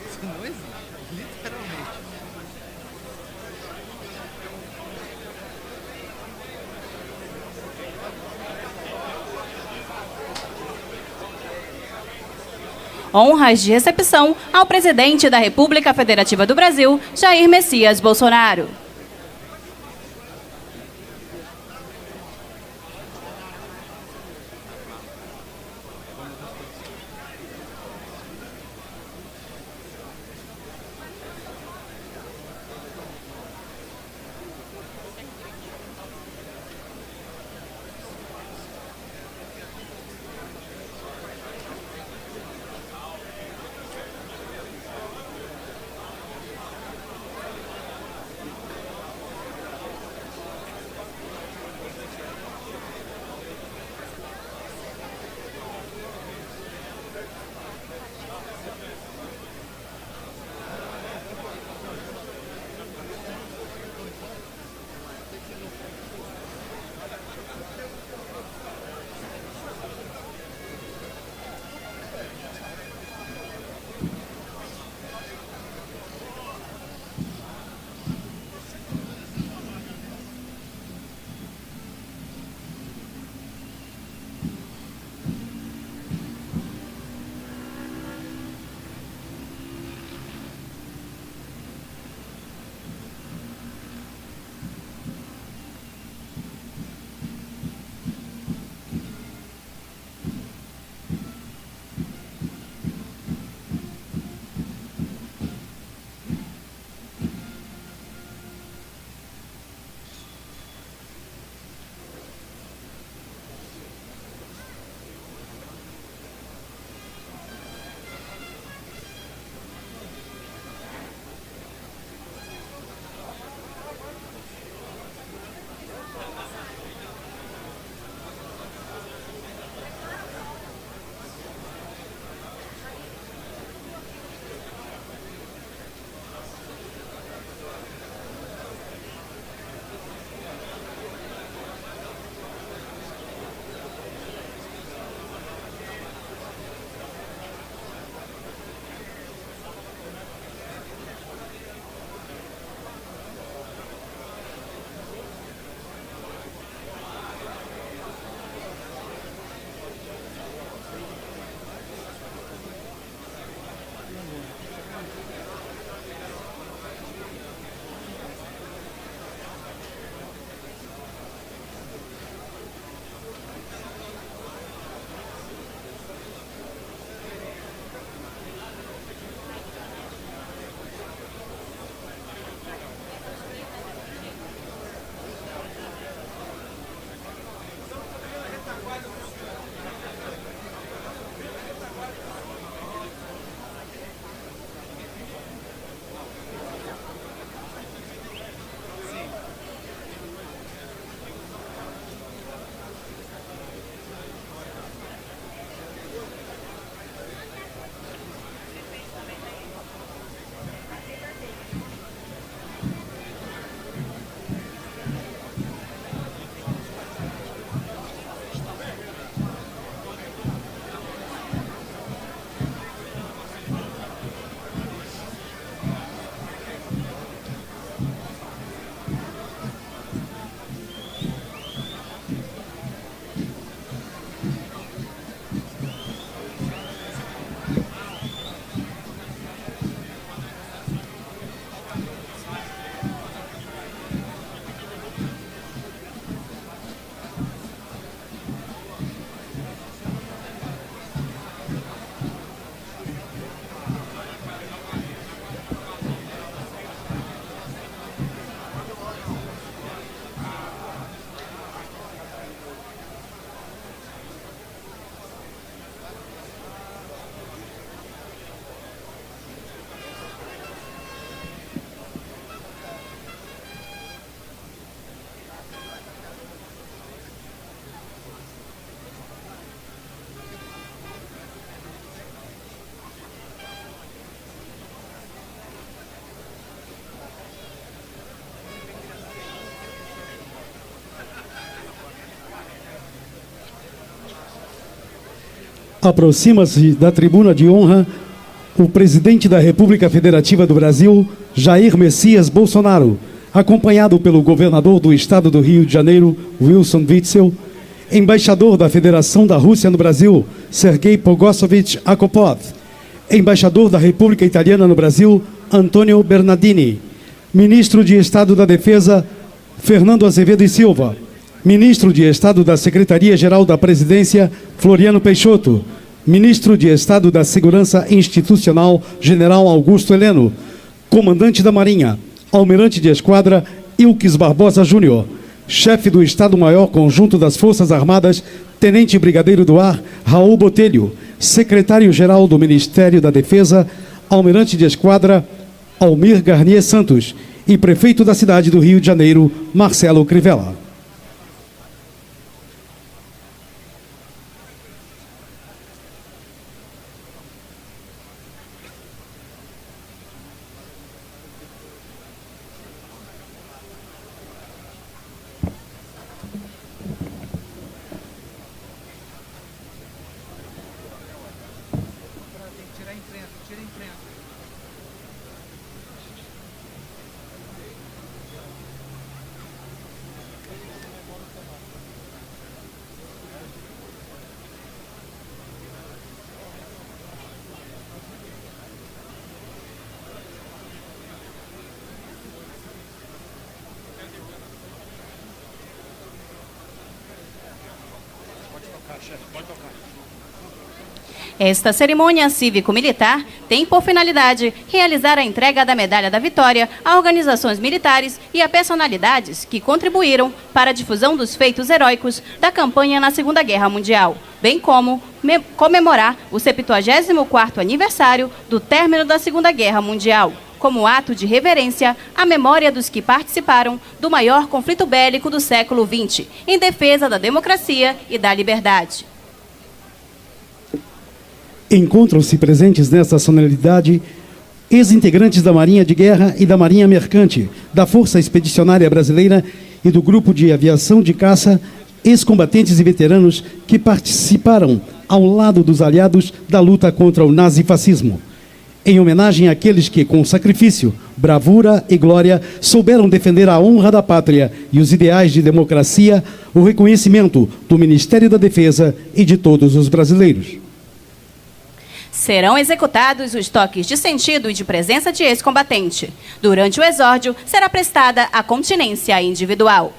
Isso não existe, literalmente. Honras de recepção ao presidente da República Federativa do Brasil, Jair Messias Bolsonaro. Aproxima-se da tribuna de honra o presidente da República Federativa do Brasil, Jair Messias Bolsonaro, acompanhado pelo governador do estado do Rio de Janeiro, Wilson Witzel, embaixador da Federação da Rússia no Brasil, Sergei Pogosovich Akopov, embaixador da República Italiana no Brasil, Antônio Bernardini, ministro de Estado da Defesa, Fernando Azevedo e Silva, ministro de Estado da Secretaria-Geral da Presidência, Floriano Peixoto, ministro de Estado da Segurança Institucional, General Augusto Heleno, comandante da Marinha, almirante de esquadra, Ilques Barbosa Júnior, chefe do Estado-Maior Conjunto das Forças Armadas, tenente brigadeiro do ar, Raul Botelho, secretário-geral do Ministério da Defesa, almirante de esquadra, Almir Garnier Santos, e prefeito da cidade do Rio de Janeiro, Marcelo Crivella. Tira a imprensa, tira a imprensa. Pode tocar, chefe, pode tocar. Esta cerimônia cívico-militar tem por finalidade realizar a entrega da Medalha da Vitória a organizações militares e a personalidades que contribuíram para a difusão dos feitos heróicos da campanha na Segunda Guerra Mundial, bem como comemorar o 74º aniversário do término da Segunda Guerra Mundial, como ato de reverência à memória dos que participaram do maior conflito bélico do século XX, em defesa da democracia e da liberdade. Encontram-se presentes nesta solenidade ex-integrantes da Marinha de Guerra e da Marinha Mercante, da Força Expedicionária Brasileira e do Grupo de Aviação de Caça, ex-combatentes e veteranos que participaram ao lado dos aliados da luta contra o nazifascismo. Em homenagem àqueles que, com sacrifício, bravura e glória, souberam defender a honra da pátria e os ideais de democracia, o reconhecimento do Ministério da Defesa e de todos os brasileiros. Serão executados os toques de sentido e de presença de ex-combatente. Durante o exórdio, será prestada a continência individual.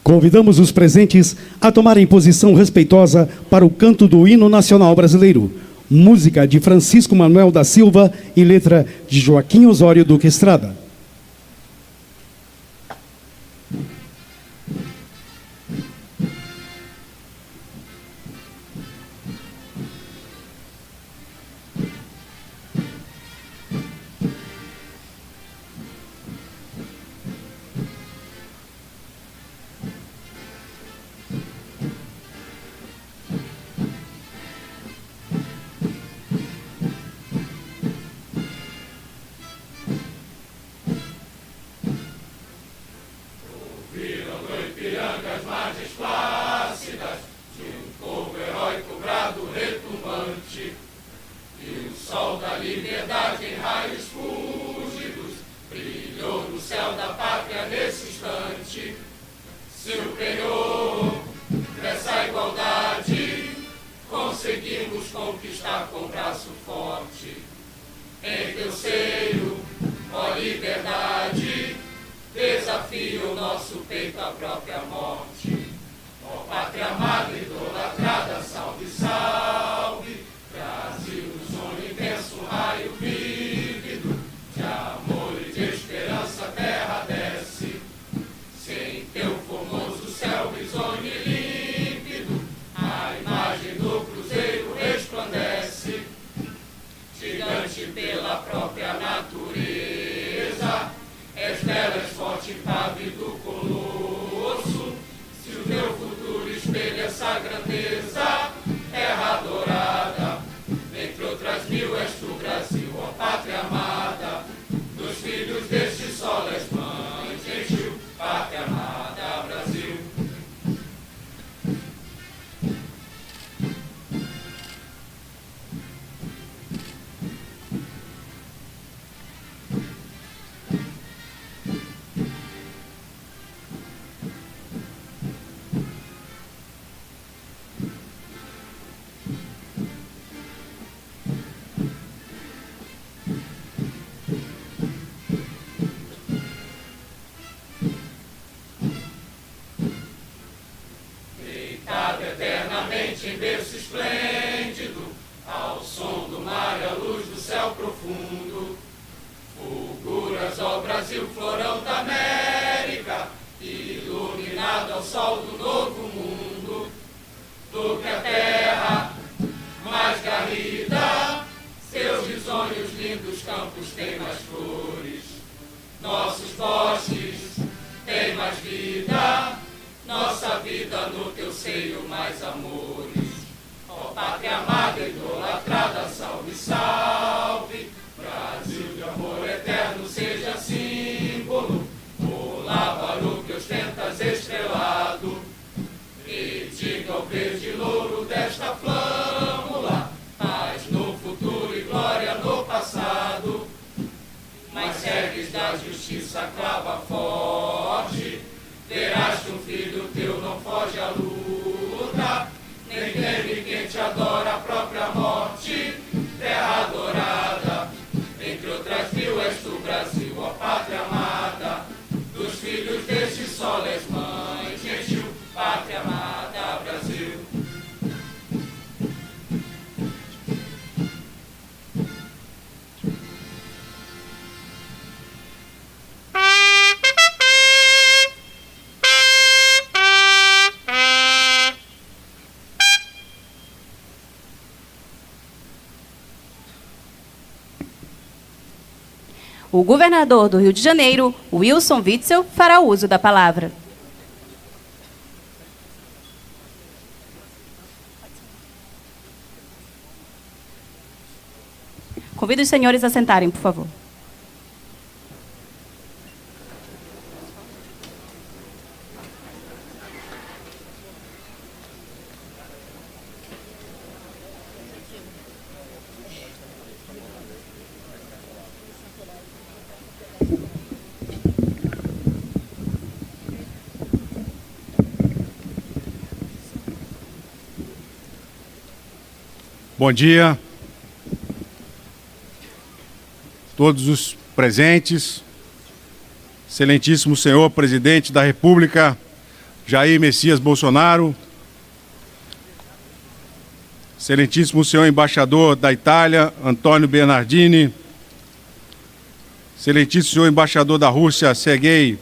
Convidamos os presentes a tomarem posição respeitosa para o canto do hino nacional brasileiro, música de Francisco Manuel da Silva e letra de Joaquim Osório Duque Estrada. Viram do Ipiranga as margens plácidas de se o penhor dessa igualdade conseguimos conquistar com braço forte. Em teu seio, ó liberdade, desafia o nosso peito à própria morte. Ó pátria amada, idolatrada, salve, salve, Brasil, sonho intenso, raio vívido, de amor e de esperança a terra desce. Se em teu formoso céu risonho e límpido, a imagem do cruzeiro resplandece. Gigante pela própria natureza, és bela, és forte, pávido colosso. Se o teu futuro espelha essa grandeza, terra adorada, entre outras mil és tu, Brasil, ó pátria amada. Dos filhos deste sol és mãe gentil, pátria amada, Brasil. Eternamente em berço esplêndido, ao som do mar e à luz do céu profundo, fulguras, ó Brasil, florão da América, iluminado ao sol do novo mundo. Do que a terra mais garrida, seus risonhos lindos campos têm mais flores, nossos bosques têm mais vida, nossa vida no teu seio mais amores. Ó pátria amada, idolatrada, salve, salve, Brasil de amor eterno seja símbolo, o lábaro que ostentas estrelado, e diga ao verde louro desta flâmula, paz no futuro e glória no passado. Mas segues da justiça clava forte, verás que um filho teu não foge à luta, nem teme quem te adora a própria morte. Terra adorada, entre outras mil és tu, Brasil, ó pátria amada. Dos filhos deste sol és mãe gentil, pátria amada, Brasil. O governador do Rio de Janeiro, Wilson Witzel, fará uso da palavra. Convido os senhores a sentarem, por favor. Bom dia, todos os presentes, excelentíssimo senhor presidente da República, Jair Messias Bolsonaro, excelentíssimo senhor embaixador da Itália, Antônio Bernardini, excelentíssimo senhor embaixador da Rússia, Sergei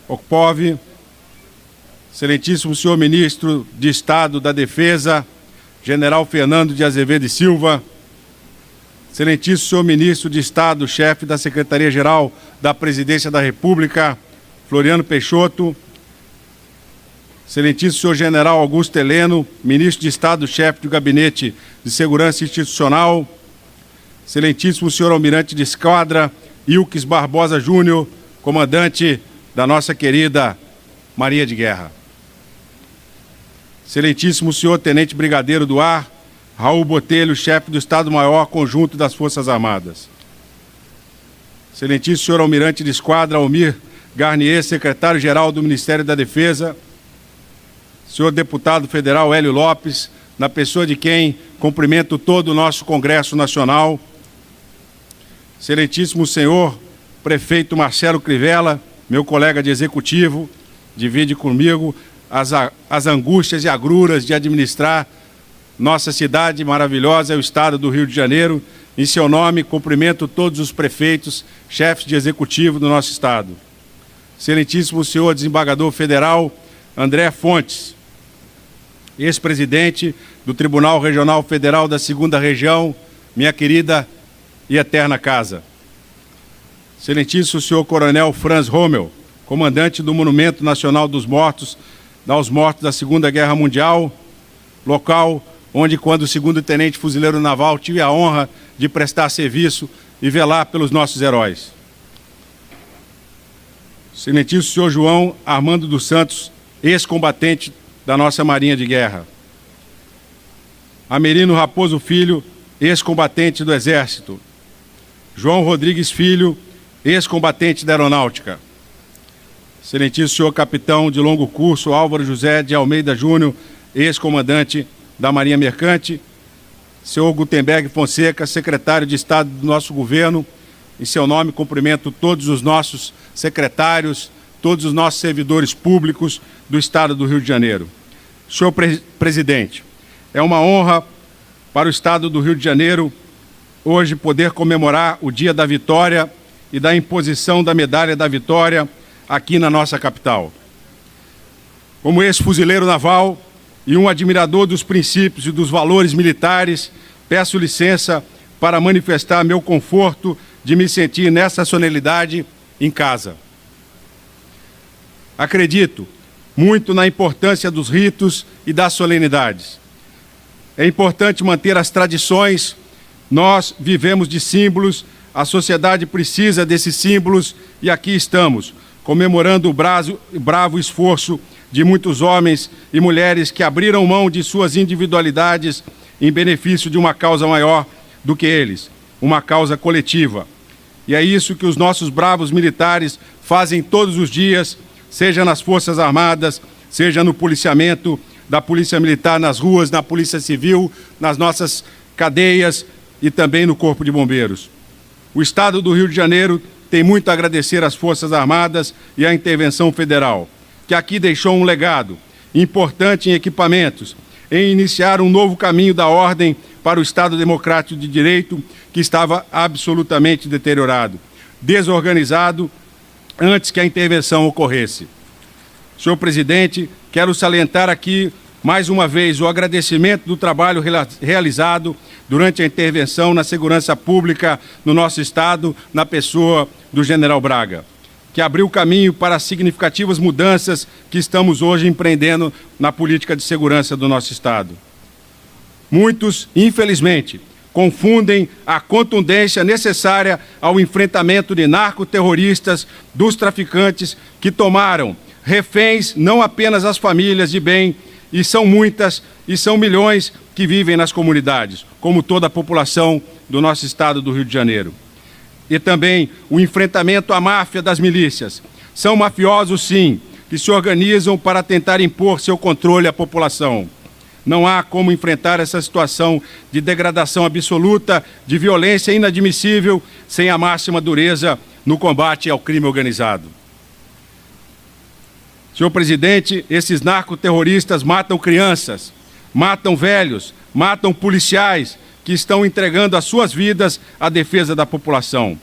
Okpov, excelentíssimo senhor ministro de Estado da Defesa, General Fernando de Azevedo e Silva, excelentíssimo senhor ministro de Estado, chefe da Secretaria-Geral da Presidência da República, Floriano Peixoto, excelentíssimo senhor general Augusto Heleno, ministro de Estado, chefe do Gabinete de Segurança Institucional, excelentíssimo senhor almirante de esquadra, Ilques Barbosa Júnior, comandante da nossa querida Marinha de Guerra. Excelentíssimo senhor Tenente Brigadeiro do Ar, Raul Botelho, chefe do Estado-Maior Conjunto das Forças Armadas. Excelentíssimo senhor Almirante de Esquadra, Almir Garnier, secretário-geral do Ministério da Defesa, senhor deputado federal Hélio Lopes, na pessoa de quem cumprimento todo o nosso Congresso Nacional, excelentíssimo senhor prefeito Marcelo Crivella, meu colega de executivo, divide comigo as angústias e agruras de administrar nossa cidade maravilhosa, o estado do Rio de Janeiro. Em seu nome, cumprimento todos os prefeitos, chefes de executivo do nosso estado. Excelentíssimo senhor desembargador federal André Fontes, ex-presidente do Tribunal Regional Federal da 2ª Região, minha querida e eterna casa. Excelentíssimo senhor coronel Franz Rommel, comandante do Monumento Nacional dos Mortos, aos mortos da Segunda Guerra Mundial, local onde, quando segundo-tenente fuzileiro naval, tive a honra de prestar serviço e velar pelos nossos heróis. Excelentíssimo senhor João Armando dos Santos, ex-combatente da nossa Marinha de Guerra. Amerino Raposo Filho, ex-combatente do Exército. João Rodrigues Filho, ex-combatente da Aeronáutica. Excelentíssimo senhor capitão de longo curso Álvaro José de Almeida Júnior, ex-comandante da Marinha Mercante. Senhor Gutenberg Fonseca, secretário de Estado do nosso governo. Em seu nome, cumprimento todos os nossos secretários, todos os nossos servidores públicos do Estado do Rio de Janeiro. Senhor presidente, é uma honra para o Estado do Rio de Janeiro hoje poder comemorar o Dia da Vitória e da imposição da Medalha da Vitória aqui na nossa capital. Como ex-fuzileiro naval e um admirador dos princípios e dos valores militares, peço licença para manifestar meu conforto de me sentir nessa solenidade em casa. Acredito muito na importância dos ritos e das solenidades. É importante manter as tradições, nós vivemos de símbolos, a sociedade precisa desses símbolos e aqui estamos, comemorando o bravo esforço de muitos homens e mulheres que abriram mão de suas individualidades em benefício de uma causa maior do que eles, uma causa coletiva. E é isso que os nossos bravos militares fazem todos os dias, seja nas Forças Armadas, seja no policiamento da Polícia Militar nas ruas, na Polícia Civil, nas nossas cadeias e também no Corpo de Bombeiros. O Estado do Rio de Janeiro tem muito a agradecer às Forças Armadas e à intervenção federal, que aqui deixou um legado importante em equipamentos, em iniciar um novo caminho da ordem para o Estado Democrático de Direito, que estava absolutamente deteriorado, desorganizado, antes que a intervenção ocorresse. Senhor presidente, quero salientar aqui, mais uma vez, o agradecimento do trabalho realizado durante a intervenção na segurança pública no nosso Estado, na pessoa do general Braga, que abriu caminho para as significativas mudanças que estamos hoje empreendendo na política de segurança do nosso Estado. Muitos, infelizmente, confundem a contundência necessária ao enfrentamento de narcoterroristas, dos traficantes que tomaram reféns não apenas as famílias de bem, e são muitas, e são milhões que vivem nas comunidades, como toda a população do nosso estado do Rio de Janeiro. E também o enfrentamento à máfia das milícias. São mafiosos, sim, que se organizam para tentar impor seu controle à população. Não há como enfrentar essa situação de degradação absoluta, de violência inadmissível, sem a máxima dureza no combate ao crime organizado. Senhor presidente, esses narcoterroristas matam crianças, matam velhos, matam policiais que estão entregando as suas vidas à defesa da população.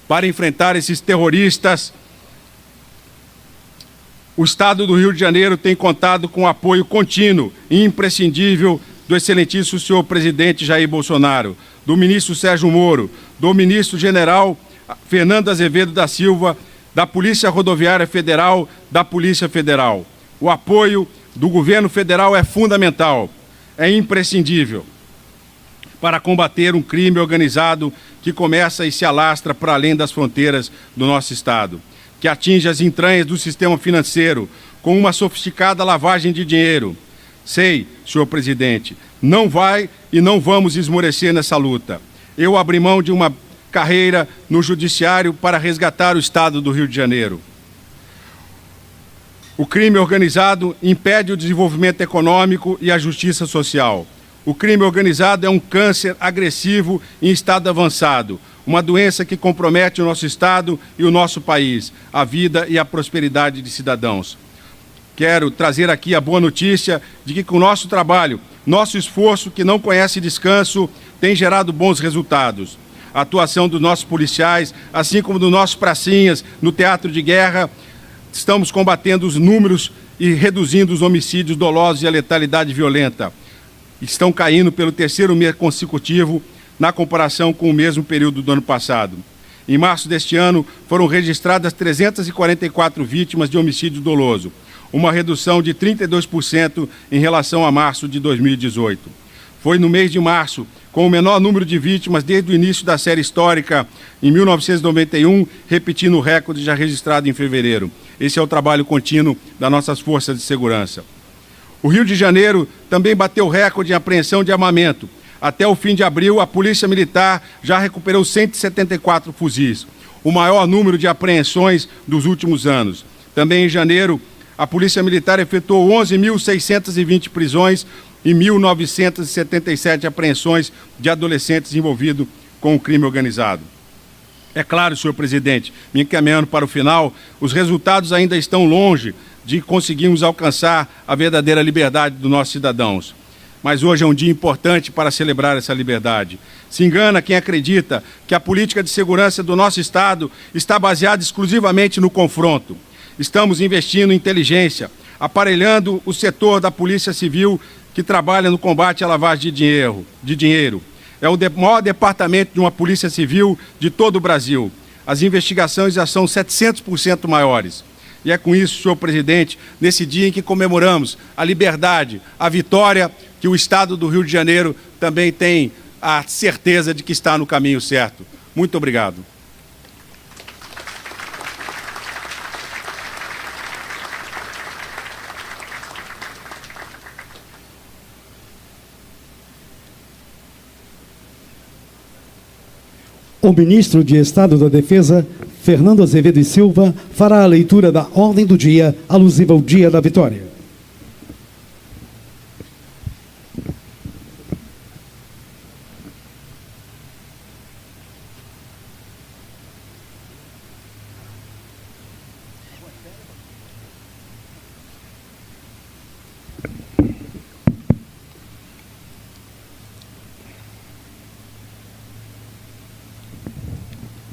Para enfrentar esses terroristas, o Estado do Rio de Janeiro tem contado com o apoio contínuo e imprescindível do excelentíssimo senhor presidente Jair Bolsonaro, do ministro Sérgio Moro, do ministro-general Fernando Azevedo da Silva, da Polícia Rodoviária Federal, da Polícia Federal. O apoio do governo federal é fundamental, é imprescindível para combater um crime organizado que começa e se alastra para além das fronteiras do nosso Estado, que atinge as entranhas do sistema financeiro com uma sofisticada lavagem de dinheiro. Sei, senhor presidente, não vai e não vamos esmorecer nessa luta. Eu abri mão de uma carreira no judiciário para resgatar o Estado do Rio de Janeiro. O crime organizado impede o desenvolvimento econômico e a justiça social. O crime organizado é um câncer agressivo em estado avançado, uma doença que compromete o nosso Estado e o nosso país, a vida e a prosperidade de cidadãos. Quero trazer aqui a boa notícia de que com o nosso trabalho, nosso esforço, que não conhece descanso, tem gerado bons resultados. A atuação dos nossos policiais, assim como dos nossos pracinhas no teatro de guerra, estamos combatendo os números e reduzindo os homicídios dolosos e a letalidade violenta. Estão caindo pelo terceiro mês consecutivo na comparação com o mesmo período do ano passado. Em março deste ano, foram registradas 344 vítimas de homicídio doloso, uma redução de 32% em relação a março de 2018. Foi no mês de março, com o menor número de vítimas desde o início da série histórica, em 1991, repetindo o recorde já registrado em fevereiro. Esse é o trabalho contínuo das nossas forças de segurança. O Rio de Janeiro também bateu recorde em apreensão de armamento. Até o fim de abril, a Polícia Militar já recuperou 174 fuzis, o maior número de apreensões dos últimos anos. Também em janeiro, a Polícia Militar efetuou 11.620 prisões e 1.977 apreensões de adolescentes envolvidos com o crime organizado. É claro, senhor presidente, me encaminhando para o final, os resultados ainda estão longe de conseguirmos alcançar a verdadeira liberdade dos nossos cidadãos. Mas hoje é um dia importante para celebrar essa liberdade. Se engana quem acredita que a política de segurança do nosso Estado está baseada exclusivamente no confronto. Estamos investindo em inteligência, aparelhando o setor da Polícia Civil que trabalha no combate à lavagem de dinheiro. É o maior departamento de uma Polícia Civil de todo o Brasil. As investigações já são 700% maiores. E é com isso, senhor presidente, nesse dia em que comemoramos a liberdade, a vitória, que o Estado do Rio de Janeiro também tem a certeza de que está no caminho certo. Muito obrigado. O ministro de Estado da Defesa, Fernando Azevedo e Silva, fará a leitura da ordem do dia alusiva ao Dia da Vitória.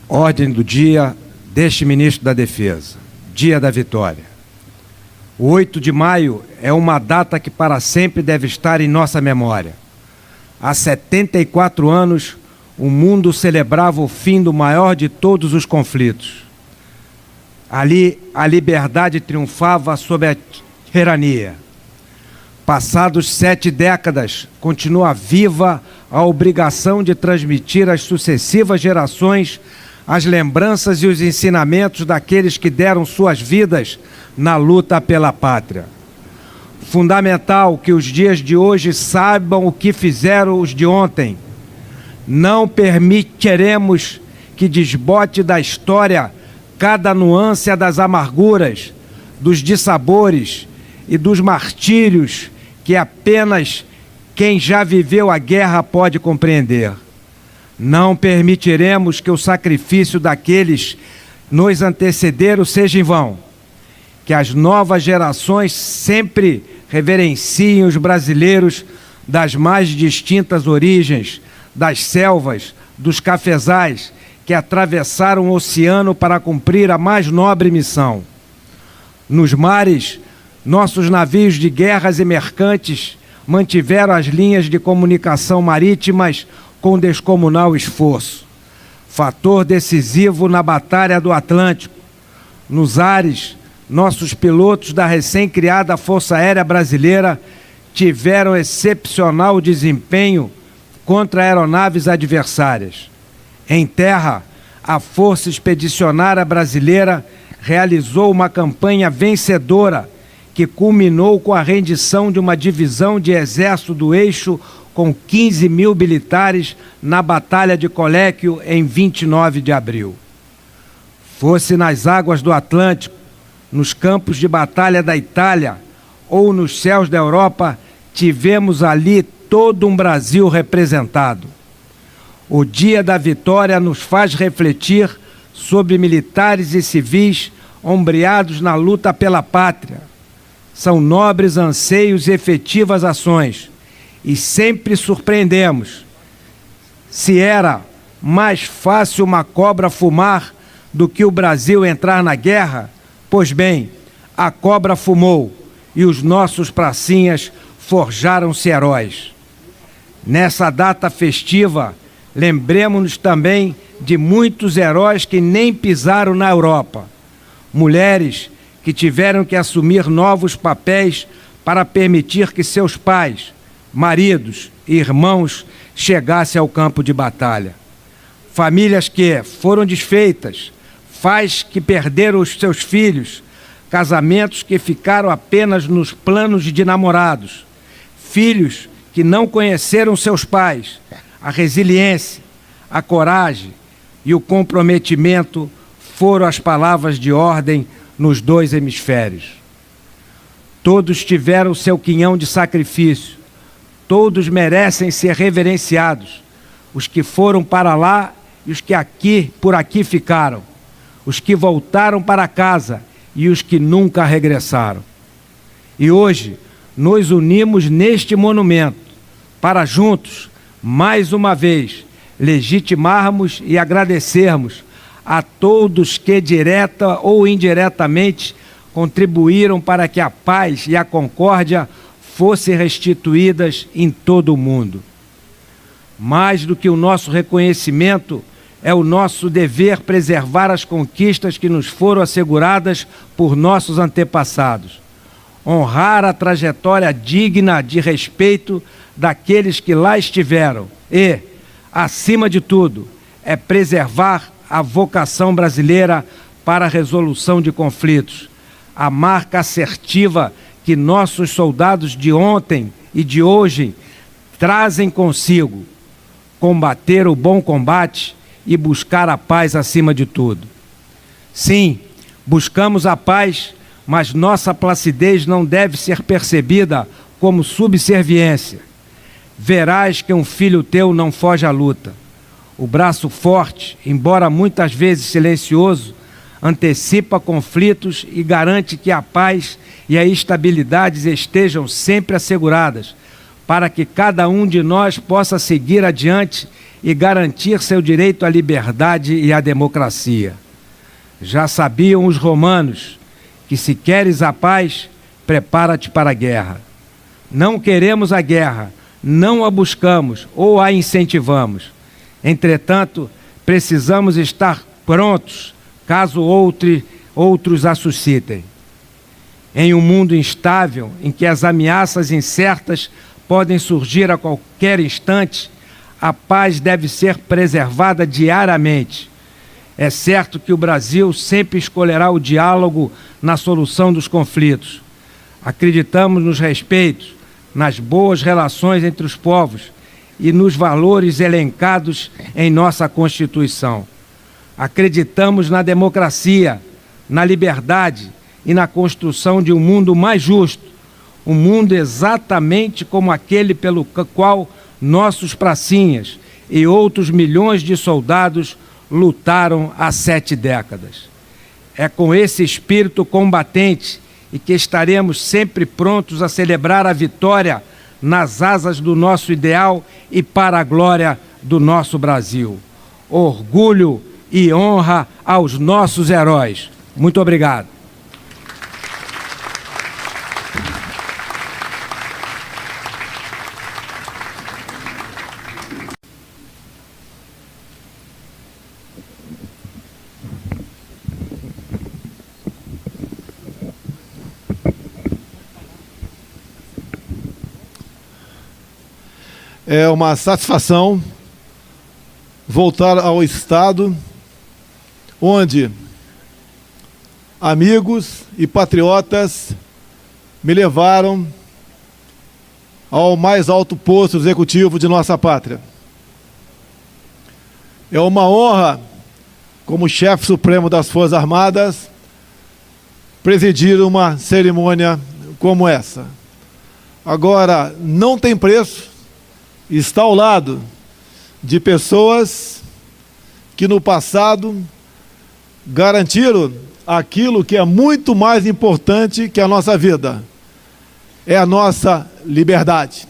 Ordem do dia deste ministro da Defesa, Dia da Vitória. O 8 de maio é uma data que para sempre deve estar em nossa memória. Há 74 anos, o mundo celebrava o fim do maior de todos os conflitos. Ali, a liberdade triunfava sobre a tirania. Passados 7 décadas, continua viva a obrigação de transmitir às sucessivas gerações as lembranças e os ensinamentos daqueles que deram suas vidas na luta pela pátria. Fundamental que os dias de hoje saibam o que fizeram os de ontem. Não permitiremos que desbote da história cada nuance das amarguras, dos dissabores e dos martírios que apenas quem já viveu a guerra pode compreender. Não permitiremos que o sacrifício daqueles nos antecederam seja em vão. Que as novas gerações sempre reverenciem os brasileiros das mais distintas origens, das selvas, dos cafezais, que atravessaram o oceano para cumprir a mais nobre missão. Nos mares, nossos navios de guerras e mercantes mantiveram as linhas de comunicação marítimas com descomunal esforço. Fator decisivo na Batalha do Atlântico. Nos ares, nossos pilotos da recém-criada Força Aérea Brasileira tiveram excepcional desempenho contra aeronaves adversárias. Em terra, a Força Expedicionária Brasileira realizou uma campanha vencedora que culminou com a rendição de uma divisão de exército do Eixo com 15 mil militares na Batalha de Coléquio em 29 de abril. Fosse nas águas do Atlântico, nos campos de batalha da Itália ou nos céus da Europa, tivemos ali todo um Brasil representado. O Dia da Vitória nos faz refletir sobre militares e civis ombreados na luta pela pátria. São nobres anseios e efetivas ações, e sempre surpreendemos. Se era mais fácil uma cobra fumar do que o Brasil entrar na guerra, pois bem, a cobra fumou e os nossos pracinhas forjaram-se heróis. Nessa data festiva, lembremos-nos também de muitos heróis que nem pisaram na Europa. Mulheres que tiveram que assumir novos papéis para permitir que seus pais, maridos e irmãos chegassem ao campo de batalha. Famílias que foram desfeitas, pais que perderam os seus filhos, casamentos que ficaram apenas nos planos de namorados, filhos que não conheceram seus pais. A resiliência, a coragem e o comprometimento foram as palavras de ordem nos dois hemisférios. Todos tiveram seu quinhão de sacrifício, todos merecem ser reverenciados, os que foram para lá e os que por aqui ficaram, os que voltaram para casa e os que nunca regressaram. E hoje nos unimos neste monumento para juntos, mais uma vez, legitimarmos e agradecermos a todos que direta ou indiretamente contribuíram para que a paz e a concórdia fossem restituídas em todo o mundo. Mais do que o nosso reconhecimento, é o nosso dever preservar as conquistas que nos foram asseguradas por nossos antepassados, honrar a trajetória digna de respeito daqueles que lá estiveram e, acima de tudo, é preservar a vocação brasileira para a resolução de conflitos, a marca assertiva que nossos soldados de ontem e de hoje trazem consigo: combater o bom combate e buscar a paz acima de tudo. Sim, buscamos a paz, mas nossa placidez não deve ser percebida como subserviência. Verás que um filho teu não foge à luta. O braço forte, embora muitas vezes silencioso, antecipa conflitos e garante que a paz e a estabilidade estejam sempre asseguradas, para que cada um de nós possa seguir adiante e garantir seu direito à liberdade e à democracia. Já sabiam os romanos que, se queres a paz, prepara-te para a guerra. Não queremos a guerra, não a buscamos ou a incentivamos. Entretanto, precisamos estar prontos caso outros a suscitem. Em um mundo instável, em que as ameaças incertas podem surgir a qualquer instante, a paz deve ser preservada diariamente. É certo que o Brasil sempre escolherá o diálogo na solução dos conflitos. Acreditamos nos respeitos, nas boas relações entre os povos e nos valores elencados em nossa Constituição. Acreditamos na democracia, na liberdade e na construção de um mundo mais justo, um mundo exatamente como aquele pelo qual nossos pracinhas e outros milhões de soldados lutaram há 7 décadas. É com esse espírito combatente e que estaremos sempre prontos a celebrar a vitória nas asas do nosso ideal e para a glória do nosso Brasil. Orgulho e honra aos nossos heróis. Muito obrigado. É uma satisfação voltar ao Estado onde amigos e patriotas me levaram ao mais alto posto executivo de nossa pátria. É uma honra, como chefe supremo das Forças Armadas, presidir uma cerimônia como essa. Agora, não tem preço estar ao lado de pessoas que no passado garantiram aquilo que é muito mais importante que a nossa vida, é a nossa liberdade.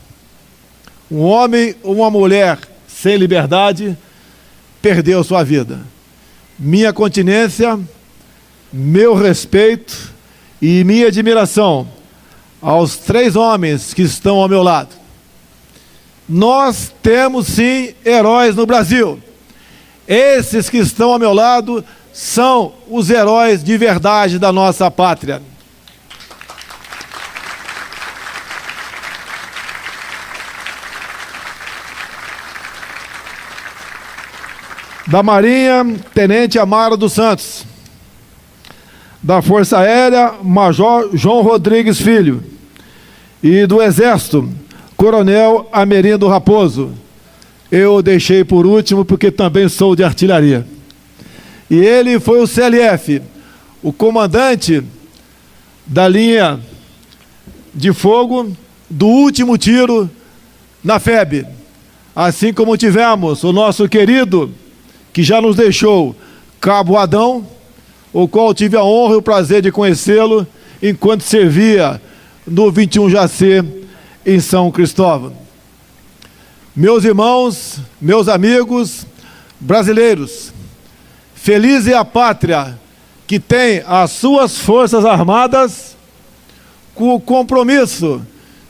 Um homem ou uma mulher sem liberdade perdeu sua vida. Minha continência, meu respeito e minha admiração aos 3 homens que estão ao meu lado. Nós temos sim heróis no Brasil. Esses que estão ao meu lado são os heróis de verdade da nossa pátria. Da Marinha, Tenente Amaro dos Santos. Da Força Aérea, Major João Rodrigues Filho. E do Exército, Coronel Amerindo Raposo. Eu deixei por último porque também sou de artilharia. E ele foi o CLF, o comandante da linha de fogo do último tiro na FEB. Assim como tivemos o nosso querido, que já nos deixou, Cabo Adão, o qual tive a honra e o prazer de conhecê-lo enquanto servia no 21 Jacê, em São Cristóvão. Meus irmãos, meus amigos brasileiros, feliz é a pátria que tem as suas forças armadas com o compromisso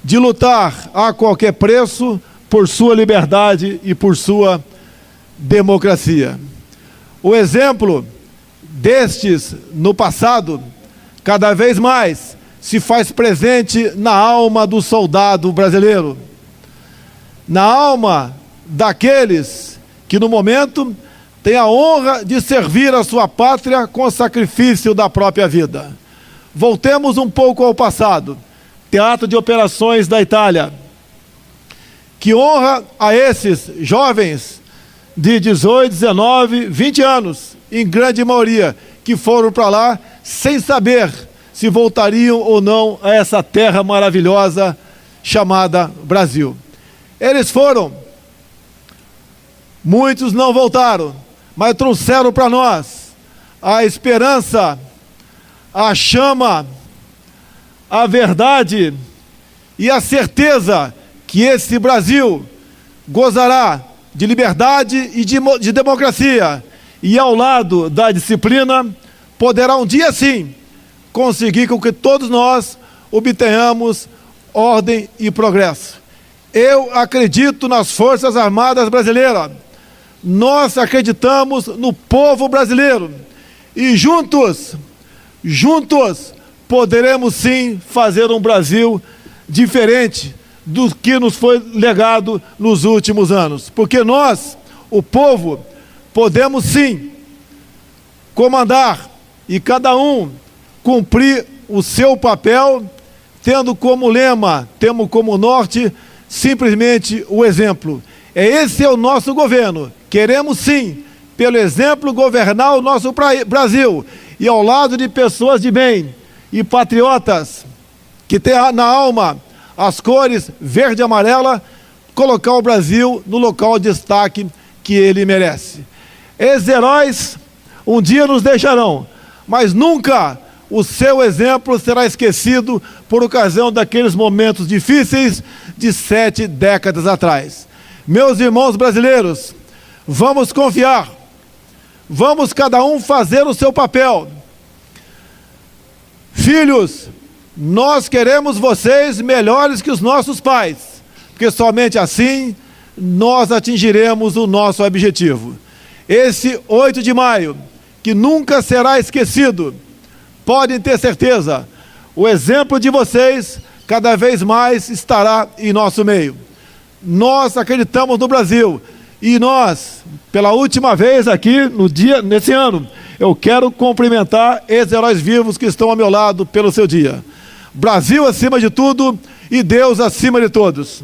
de lutar a qualquer preço por sua liberdade e por sua democracia. O exemplo destes no passado, cada vez mais se faz presente na alma do soldado brasileiro, na alma daqueles que no momento têm a honra de servir a sua pátria com o sacrifício da própria vida. Voltemos um pouco ao passado. Teatro de Operações da Itália. Que honra a esses jovens de 18, 19, 20 anos, em grande maioria, que foram para lá sem saber se voltariam ou não a essa terra maravilhosa chamada Brasil. Eles foram, muitos não voltaram, mas trouxeram para nós a esperança, a chama, a verdade e a certeza que esse Brasil gozará de liberdade e de democracia, e ao lado da disciplina poderá um dia sim conseguir com que todos nós obtenhamos ordem e progresso. Eu acredito nas Forças Armadas Brasileiras, nós acreditamos no povo brasileiro, e juntos poderemos sim fazer um Brasil diferente do que nos foi legado nos últimos anos. Porque nós, o povo, podemos sim comandar e cada um cumprir o seu papel, tendo como lema, temos como norte, simplesmente o exemplo. Esse é o nosso governo. Queremos sim, pelo exemplo, governar o nosso Brasil, e ao lado de pessoas de bem e patriotas que têm na alma as cores verde e amarela, colocar o Brasil no local de destaque que ele merece. Esses heróis um dia nos deixarão, mas nunca o seu exemplo será esquecido por ocasião daqueles momentos difíceis de 7 décadas atrás. Meus irmãos brasileiros, vamos confiar, vamos cada um fazer o seu papel. Filhos, nós queremos vocês melhores que os nossos pais, porque somente assim nós atingiremos o nosso objetivo. Esse 8 de maio, que nunca será esquecido, podem ter certeza, o exemplo de vocês cada vez mais estará em nosso meio. Nós acreditamos no Brasil, e nós, pela última vez aqui, nesse ano, eu quero cumprimentar esses heróis vivos que estão ao meu lado pelo seu dia. Brasil acima de tudo e Deus acima de todos.